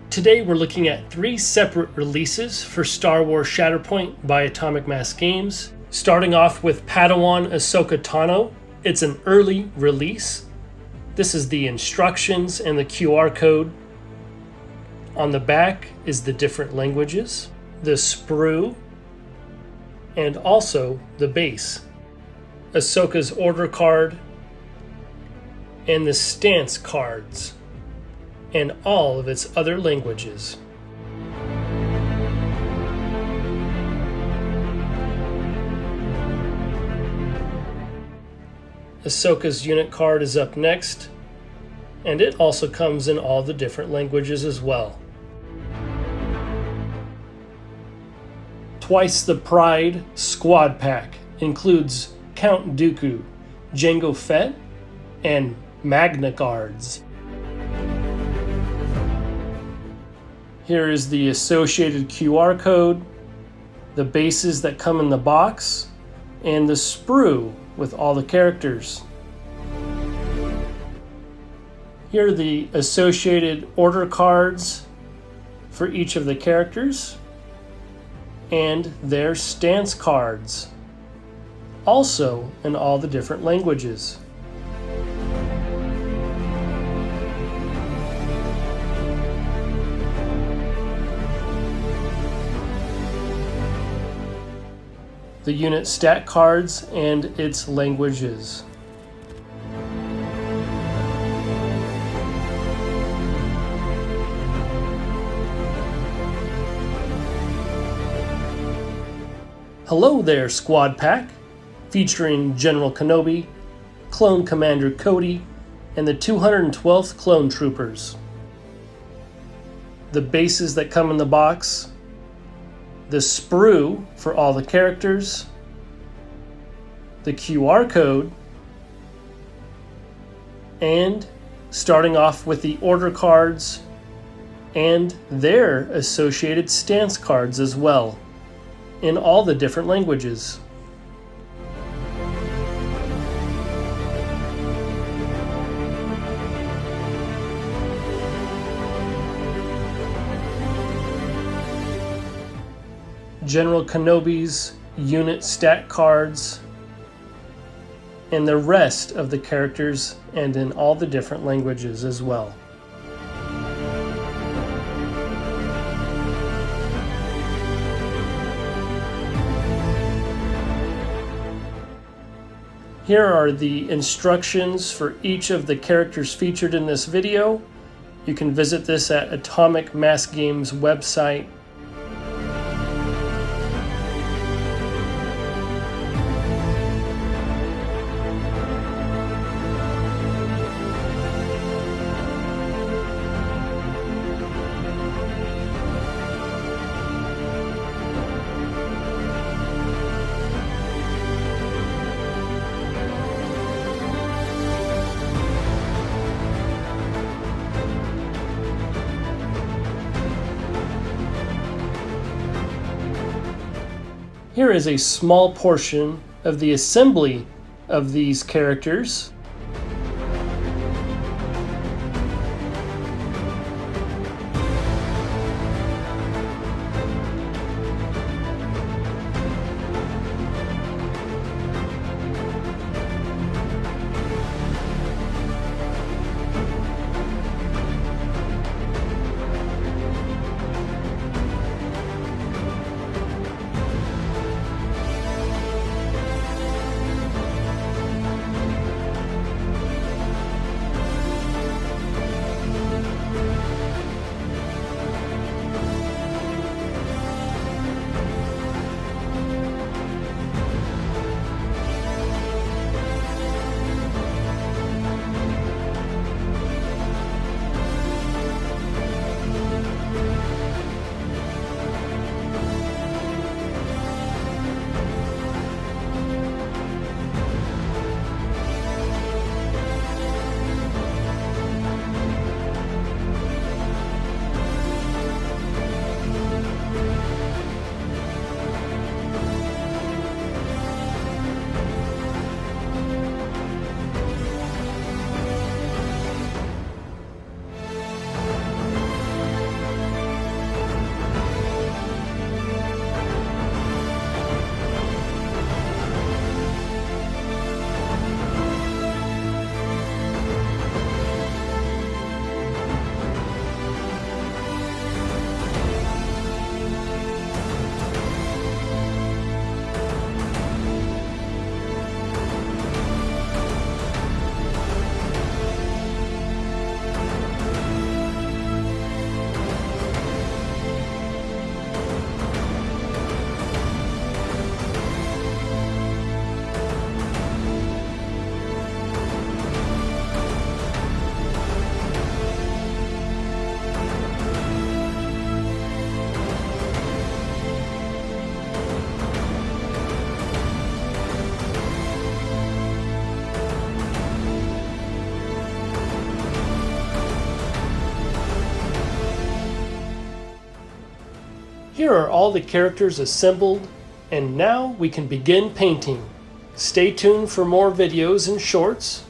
Today we're looking at 3 separate releases for Star Wars Shatterpoint by Atomic Mass Games. Starting off with Padawan Ahsoka Tano. It's an early release. This is the instructions and the QR code. On the back is the different languages, the sprue, and also the base. Ahsoka's order card, and the stance cards, and all of its other languages. Ahsoka's unit card is up next, and it also comes in all the different languages as well. Twice the Pride Squad Pack includes Count Dooku, Jango Fett, and Magna Guards. Here is the associated QR code, the bases that come in the box, and the sprue with all the characters. Here are the associated order cards for each of the characters and their stance cards, also in all the different languages. The unit stat cards and its languages. Hello there, Squad Pack, featuring General Kenobi, Clone Commander Cody, and the 212th Clone Troopers. The bases that come in the box, the sprue for all the characters, the QR code, and starting off with the order cards and their associated stance cards as well, in all the different languages. General Kenobi's unit stat cards, and the rest of the characters, and in all the different languages as well. Here are the instructions for each of the characters featured in this video. You can visit this at Atomic Mass Games website. Here is a small portion of the assembly of these characters. Here are all the characters assembled, and now we can begin painting. Stay tuned for more videos and shorts.